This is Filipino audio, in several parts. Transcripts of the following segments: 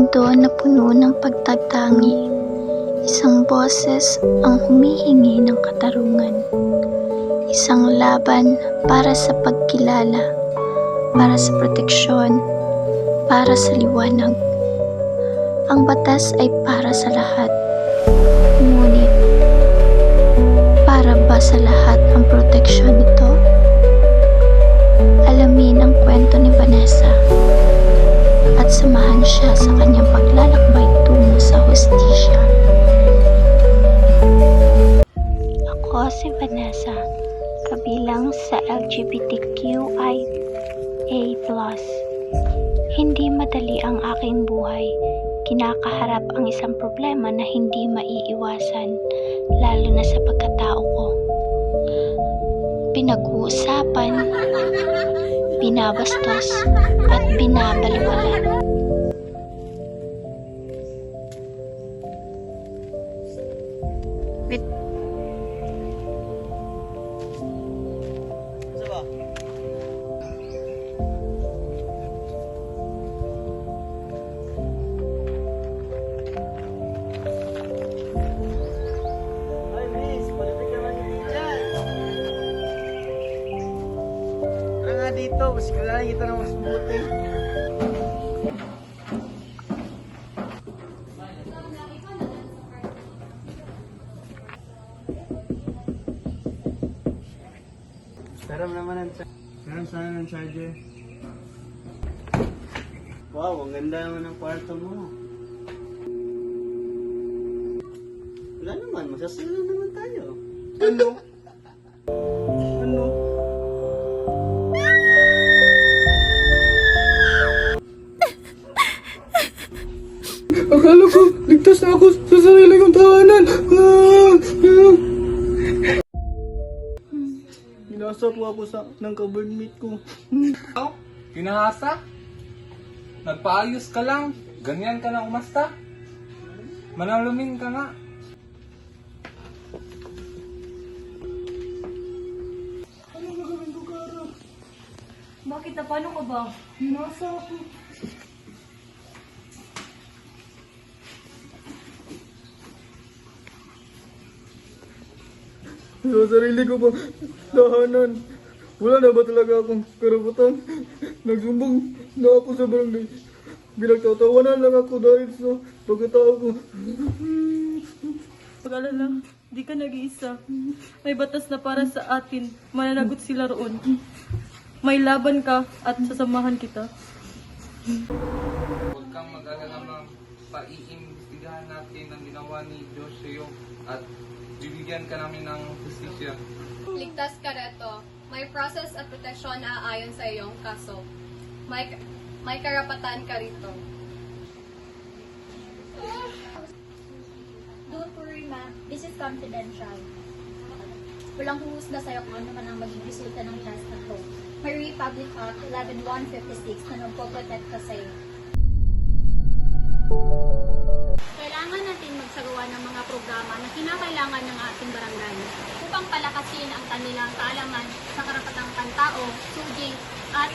mundo na puno ng pagtatangi, isang boses ang humihingi ng katarungan. Isang laban para sa pagkilala, para sa proteksyon, para sa liwanag. Ang batas ay para sa lahat. Ngunit, para ba sa lahat ang proteksyon nito? Alamin ang kwento ni Vanessa at samahan siya sa kanyang paglalakbay tungo sa hustisya. Ako si Vanessa, kabilang sa LGBTQIA+. Hindi madali ang aking buhay. Kinakaharap ang isang problema na hindi maiiwasan, lalo na sa pagkatao ko. Pinag-uusapan, binabastos, at binabaliwala. Dito, mas kailangan kita ng mas mabuti. Sarap naman ang meron sana ng charger. Wow, ang ganda naman ng kwarto mo. Wala naman, masasala naman tayo. Ano? Ano? Akala ko, ligtas na ako sa sarili kong tahanan. Ginasa po ako ng ka-boardmate ko. Pinahasa? Nagpaayos ka lang? Ganyan ka na umasta? Manalumin ka nga. Ano gagawin ko, Kara? Bakit na? Paano ka ba? Ginasa ako. Sa sarili ko pa tahanan. Wala na ba talaga akong karapatan? Nagsumbong na ako sa barangay. Pinagtatawanan lang ako dahil sa pagkatao ko. Pag-alala, di ka nag-iisa. May batas na para sa atin. Mananagot sila roon. May laban ka at sasamahan kita. Huwag kang mag-alala, ma'am. Paiimbestigahan natin ang ginawa ni Joshua at bibigyan ka namin ng justisya. Ligtas ka reto. May process at proteksyon na aayon sa iyong kaso. May karapatan ka rito. Don't worry, ma. This is confidential. Walang huhusga sa'yo kung ano man ang maging resulta ng test na to. May Republic Act 11156 na nagpo-protect ka sa'yo. Kailangan natin magsagawa ng mga programa na kinakailangan ng ating barangay upang palakasin ang kanilang kaalaman sa karapatang pantao, suging, at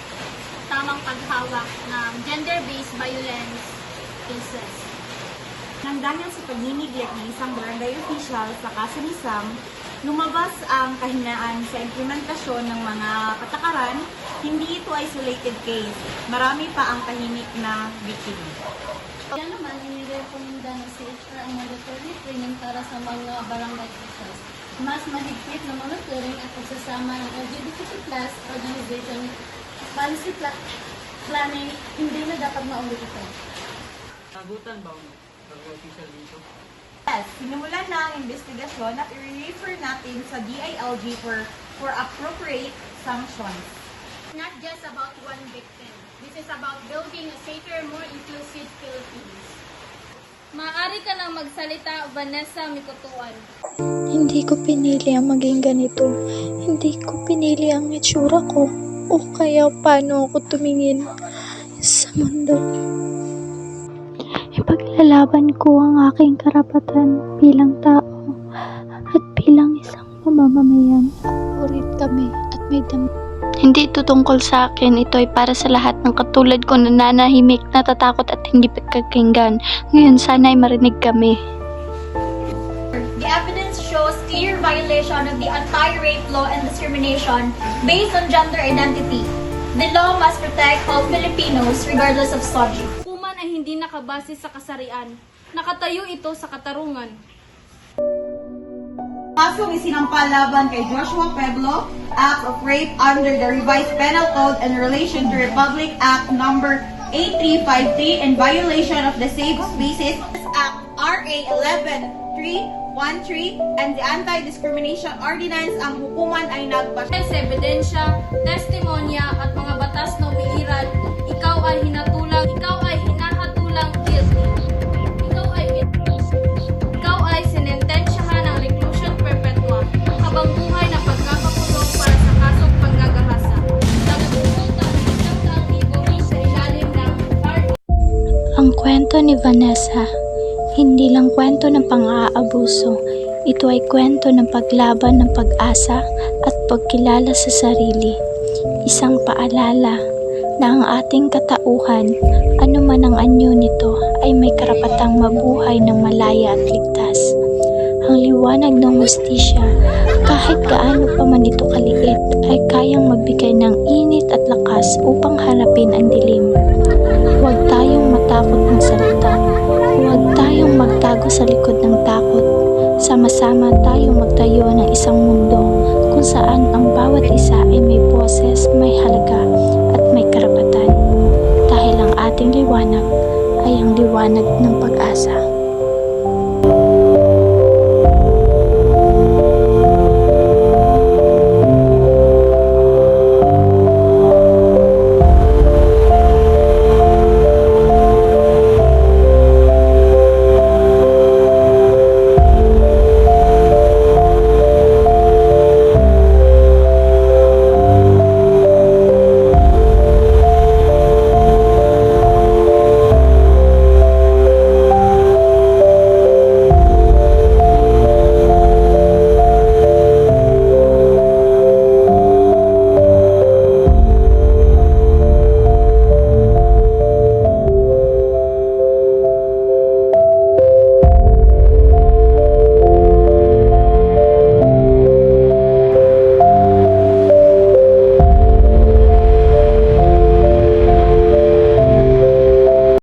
tamang paghawak ng gender-based violence cases. Nang dahil sa pagninigyak ng isang barangay official sa kaso ni Sam, lumabas ang kahinaan sa implementasyon ng mga patakaran. Hindi ito isolated case. Marami pa ang tahimik na biktima. Yan naman, inirekomenda ng CHR ang mandatory training para sa mga barangay officials. Mas mahigpit na monitoring at pagsasama ng LGBTQ+ organization, policy planning, hindi na dapat maulit ito. Nagutan ba ako official dito? Yes, sinimulan na ang investigasyon at i-refer natin sa DILG for appropriate sanctions. Not just about one victim. This is about building a safer, more inclusive Philippines. Maaari ka nang magsalita, Vanessa Mikutuan. Hindi ko pinili ang maging ganito. Hindi ko pinili ang itsura ko. O kaya paano ako tumingin sa mundo. Ipaglalaban ko ang aking karapatan bilang tao at bilang isang mamamayan. Purit kami at may Hindi ito tungkol sa akin, ito ay para sa lahat ng katulad ko na nananahimik, natatakot at hindi pagkakinggan. Ngayon sana ay marinig kami. The evidence shows clear violation of the anti-rape law and discrimination based on gender identity. The law must protect all Filipinos regardless of subject. Hukuman ay hindi nakabase sa kasarian. Nakatayo ito sa katarungan. Kasong isinampa laban kay Joshua Pueblo, act of rape under the revised penal code in relation to Republic Act number 8353 in violation of the Safe Spaces Act RA 11313 and the Anti-Discrimination Ordinance. Ang hukuman ay nagpasya Sa ebidensya, testimonya at mga batas na umiiral, ikaw ay hinahatulang guilty. Ikaw ay sinentensyahan ng reclusion perpetua, habang buhay na pagkakakulong para sa kasong panggagahasa. Nagbubuta ng 100,000 sa ilalim ng Ang kwento ni Vanessa, hindi lang kwento ng pang-aabuso. Ito ay kwento ng paglaban ng pag-asa at pagkilala sa sarili. Isang paalala na ang ating katauhan, anuman ang anyo nito, ay may karapatang mabuhay ng malaya at ligtas. Ang liwanag ng hustisya, kahit gaano pa man ito kaliit, ay kayang magbigay ng init at lakas upang harapin ang dilim. Huwag tayong matakot magsalita. Huwag tayong magtago sa likod ng takot. Sama-sama tayong magtayo ng isang mundo kung saan ang bawat isa ay may boses, may halaga at may karapatan. Dahil ang ating liwanag ay ang liwanag ng pag-asa.